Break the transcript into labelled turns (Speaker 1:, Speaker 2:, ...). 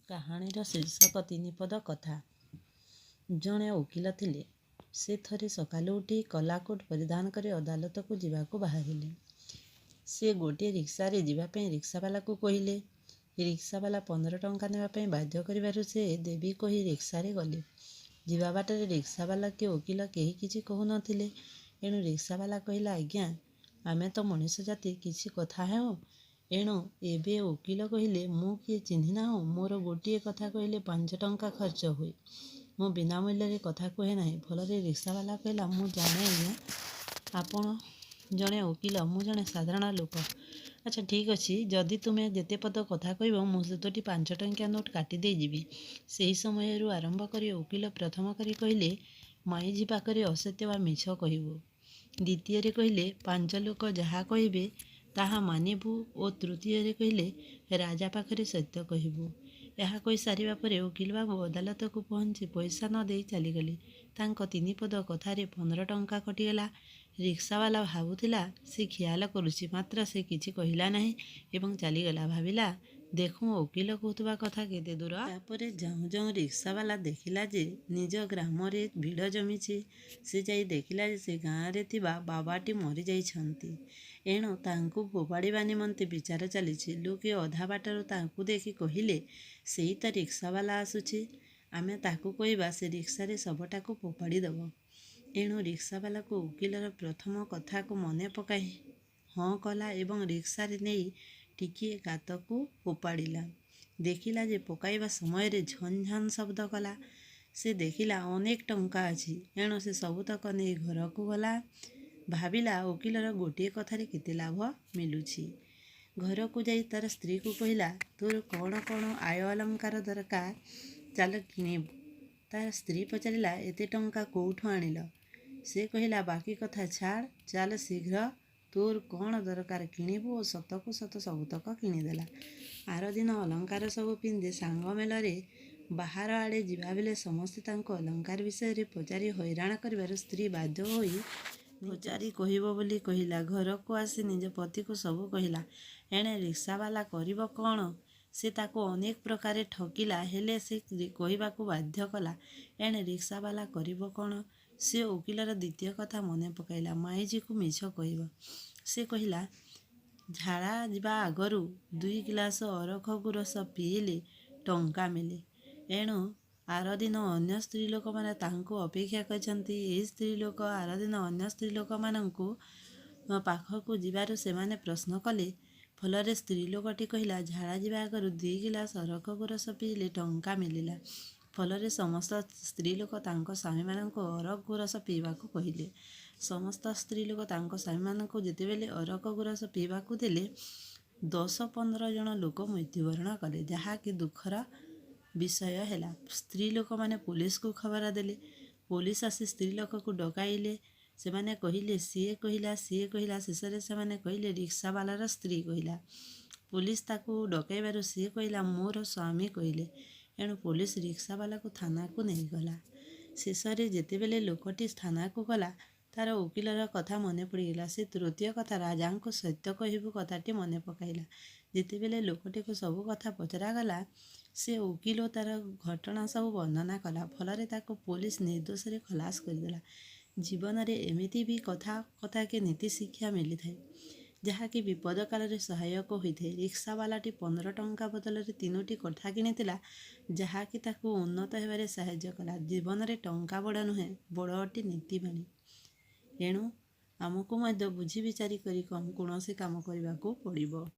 Speaker 1: କାହାଣୀର ଶୀର୍ଷକ ତିନିପଦ କଥା। ଜଣେ ଓକିଲ ଥିଲେ। ସେ ଥରେ ସକାଳୁ ଉଠି କଲାକୋଟ ପରିଧାନ କରି ଅଦାଲତକୁ ଯିବାକୁ ବାହାରିଲେ। ସେ ଗୋଟିଏ ରିକ୍ସାରେ ଯିବା ପାଇଁ ରିକ୍ସାବାଲାକୁ କହିଲେ। ରିକ୍ସାବାଲା 15 ଟଙ୍କା ନେବା ପାଇଁ ବାଧ୍ୟ କରିବାରୁ ସେ ଦେବି କହି ରିକ୍ସାରେ ଗଲେ। ଯିବା ବାଟରେ ରିକ୍ସାବାଲା କି ଓକିଲ କେହି କିଛି କହୁନଥିଲେ। ଏଣୁ ରିକ୍ସାବାଲା କହିଲା, ଆଜ୍ଞା, ଆମେ ତ ମଣିଷ ଜାତି, କିଛି କଥା ହେଉ। ଏଣୁ ଏବେ ଓକିଲ କହିଲେ, ମୁଁ କିଏ ଚିହ୍ନି ନାହୁଁ? ମୋର ଗୋଟିଏ କଥା କହିଲେ 5 ଟଙ୍କା ଖର୍ଚ୍ଚ ହୁଏ। ମୁଁ ବିନା ମୂଲ୍ୟରେ କଥା କୁହେ ନାହିଁ। ଫଳରେ ରିକ୍ସାବାଲା କହିଲା, ମୁଁ ଜାଣେ ଆଜ୍ଞା, ଆପଣ ଜଣେ ଓକିଲ, ମୁଁ ଜଣେ ସାଧାରଣ ଲୋକ। ଆଚ୍ଛା, ଠିକ୍ ଅଛି, ଯଦି ତୁମେ ଯେତେ ପଦ କଥା କହିବ ମୁଁ ସେତୋଟି 5 ଟଙ୍କିଆ ନୋଟ୍ କାଟି ଦେଇଯିବି। ସେହି ସମୟରୁ ଆରମ୍ଭ କରି ଓକିଲ ପ୍ରଥମ କରି କହିଲେ, ମାଇଝି ପାଖରେ ଅସତ୍ୟ ବା ମିଛ କହିବୁ। ଦ୍ୱିତୀୟରେ କହିଲେ, 5 ଲୋକ ଯାହା କହିବେ ତାହା ମାନିବୁ ଓ ତୃତୀୟରେ କହିଲେ, ରାଜା ପାଖରେ ସତ୍ୟ କହିବୁ। ଏହା କହି ସାରିବା ପରେ ଓକିଲବାବୁ ଅଦାଲତକୁ ପହଞ୍ଚି ପଇସା ନ ଦେଇ ଚାଲିଗଲେ। ତାଙ୍କ 3 ପଦ କଥାରେ 15 ଟଙ୍କା କଟିଗଲା। ରିକ୍ସାବାଲା ଭାବୁଥିଲା ସେ ଖିଆଲ କରୁଛି, ମାତ୍ର ସେ କିଛି କହିଲା ନାହିଁ ଏବଂ ଚାଲିଗଲା। ଭାବିଲା, ଦେଖୁଁ ଓକିଲ କହୁଥିବା କଥା କେତେ ଦୂର। ତାପରେ ଯାଉଁ ଯାଉଁ ରିକ୍ସାବାଲା ଦେଖିଲା ଯେ ନିଜ ଗ୍ରାମରେ ଭିଡ଼ ଜମିଛି। ସେ ଯାଇ ଦେଖିଲା ଯେ ସେ ଗାଁରେ ଥିବା ବାବାଟି ମରିଯାଇଛନ୍ତି। ଏଣୁ ତାଙ୍କୁ ଫୋପାଡ଼ିବା ନିମନ୍ତେ ବିଚାର ଚାଲିଛି। ଲୋକେ ଅଧା ବାଟରୁ ତାଙ୍କୁ ଦେଖି କହିଲେ, ସେଇ ତ ରିକ୍ସାବାଲା ଆସୁଛି, ଆମେ ତାକୁ କହିବା ସେ ରିକ୍ସାରେ ଶବଟାକୁ ଫୋପାଡ଼ି ଦେବ। ଏଣୁ ରିକ୍ସାବାଲାକୁ ଓକିଲର ପ୍ରଥମ କଥାକୁ ମନେ ପକାଇ ହଁ କଲା ଏବଂ ରିକ୍ସାରେ ନେଇ ଟିକିଏ ଗାତକୁ ଫୋପାଡ଼ିଲା। ଦେଖିଲା ଯେ ପକାଇବା ସମୟରେ ଝନ୍ ଝନ୍ ଶବ୍ଦ କଲା। ସେ ଦେଖିଲା ଅନେକ ଟଙ୍କା ଅଛି। ଏଣୁ ସେ ସବୁତକ ନେଇ ଘରକୁ ଗଲା। ଭାବିଲା, ଓକିଲର ଗୋଟିଏ କଥାରେ କେତେ ଲାଭ ମିଳୁଛି। ଘରକୁ ଯାଇ ତାର ସ୍ତ୍ରୀକୁ କହିଲା, ତୋର କ'ଣ କ'ଣ ଆୟ ଅଲଙ୍କାର ଦରକାର, ଚାଲ କିଣିବୁ। ତାର ସ୍ତ୍ରୀ ପଚାରିଲା, ଏତେ ଟଙ୍କା କୋଉଠୁ ଆଣିଲ? ସେ କହିଲା, ବାକି କଥା ଛାଡ଼, ଚାଲ ଶୀଘ୍ର, ତୋର କ'ଣ ଦରକାର କିଣିବୁ ଓ ସତକୁ ସତ ସବୁତକ କିଣିଦେଲା। ଆରଦିନ ଅଲଙ୍କାର ସବୁ ପିନ୍ଧି ସାଙ୍ଗ ମେଳରେ ବାହାର ଆଡ଼େ ଯିବାବେଳେ ସମସ୍ତେ ତାଙ୍କୁ ଅଲଙ୍କାର ବିଷୟରେ ପଚାରି ହଇରାଣ କରିବାରୁ ସ୍ତ୍ରୀ ବାଧ୍ୟ ହୋଇ ପଚାରି କହିବ ବୋଲି କହିଲା। ଘରକୁ ଆସି ନିଜ ପତିକୁ ସବୁ କହିଲା। ଏଣେ ରିକ୍ସାବାଲା କରିବ କ'ଣ? ସେ ତାକୁ ଅନେକ ପ୍ରକାରେ ଠକିଲା, ହେଲେ ସେ କହିବାକୁ ବାଧ୍ୟ କଲା। ଏଣେ ରିକ୍ସାବାଲା କରିବ କ'ଣ? ସେ ଓକିଲର ଦ୍ୱିତୀୟ କଥା ମନେ ପକାଇଲା। ମାଇଝିକୁ ମିଛ କହିବ। ସେ କହିଲା, ଝାଡ଼ା ଯିବା ଆଗରୁ 2 ଗିଲାସ ଅରଖ ଗୁରସ ପିଇଲେ ଟଙ୍କା ମିଳେ। ଏଣୁ ଆରଦିନ ଅନ୍ୟ ସ୍ତ୍ରୀ ଲୋକମାନେ ତାଙ୍କୁ ଅପେକ୍ଷା କରିଛନ୍ତି। ଏହି ସ୍ତ୍ରୀ ଲୋକ ଆରଦିନ ଅନ୍ୟ ସ୍ତ୍ରୀ ଲୋକମାନଙ୍କୁ ପାଖକୁ ଯିବାରୁ ସେମାନେ ପ୍ରଶ୍ନ କଲେ। ଫଳରେ ସ୍ତ୍ରୀ ଲୋକଟି କହିଲା, ଝାଡ଼ା ଯିବା ଆଗରୁ 2 ଗିଲାସ ଅରଖ ଗୁରସ ପିଇଲେ ଟଙ୍କା ମିଳିଲା। ଫଳରେ ସମସ୍ତ ସ୍ତ୍ରୀ ଲୋକ ତାଙ୍କ ସ୍ୱାମୀମାନଙ୍କୁ ଅରଖ ଗୁରସ ପିଇବାକୁ କହିଲେ। ସମସ୍ତ ସ୍ତ୍ରୀ ଲୋକ ତାଙ୍କ ସ୍ୱାମୀମାନଙ୍କୁ ଯେତେବେଳେ ଅରଖ ଗୁରସ ପିଇବାକୁ ଦେଲେ, 10-15 ଜଣ ଲୋକ ମୃତ୍ୟୁବରଣ କଲେ, ଯାହାକି ଦୁଃଖର ବିଷୟ ହେଲା। ସ୍ତ୍ରୀ ଲୋକମାନେ ପୋଲିସକୁ ଖବର ଦେଲେ। ପୋଲିସ ଆସି ସ୍ତ୍ରୀ ଲୋକକୁ ଡକାଇଲେ। ସେମାନେ କହିଲେ, ସିଏ କହିଲା, ସିଏ କହିଲା। ଶେଷରେ ସେମାନେ କହିଲେ, ରିକ୍ସାବାଲାର ସ୍ତ୍ରୀ କହିଲା। ପୋଲିସ ତାକୁ ଡକାଇବାରୁ ସିଏ କହିଲା, ମୋର ସ୍ୱାମୀ କହିଲେ। ଏଣୁ ପୋଲିସ ରିକ୍ସାବାଲାକୁ ଥାନାକୁ ନେଇଗଲା। ଶେଷରେ ଯେତେବେଳେ ଲୋକଟି ଥାନାକୁ ଗଲା, ତାର ଓକିଲର କଥା ମନେ ପଡ଼ିଗଲା। ସେ ତୃତୀୟ କଥା, ରାଜାଙ୍କୁ ସତ୍ୟ କହିବୁ କଥାଟି ମନେ ପକାଇଲା। ଯେତେବେଳେ ଲୋକଟିକୁ ସବୁ କଥା ପଚରାଗଲା, ସେ ଓକିଲ ତାର ଘଟଣା ସବୁ ବର୍ଣ୍ଣନା କଲା। ଫଳରେ ତାକୁ ପୋଲିସ ନିର୍ଦ୍ଦୋଷରେ ଖଲାସ କରିଦେଲା। ଜୀବନରେ ଏମିତି ବି କଥାକେ ନୀତି ଶିକ୍ଷା ମିଳିଥାଏ, ଯାହାକି ବିପଦ କାଳରେ ସହାୟକ ହୋଇଥାଏ। ରିକ୍ସାବାଲାଟି 15 ଟଙ୍କା ବଦଳରେ 3ଟି କଥା କିଣିଥିଲା, ଯାହାକି ତାକୁ ଉନ୍ନତ ହେବାରେ ସାହାଯ୍ୟ କଲା। ଜୀବନରେ ଟଙ୍କା ବଡ଼ ନୁହେଁ, ବଡ଼ ଅଟେ ନୀତିବାଣୀ। ଏଣୁ ଆମକୁ ମଧ୍ୟ ବୁଝି ବିଚାରି କରି କୌଣସି କାମ କରିବାକୁ ପଡ଼ିବ।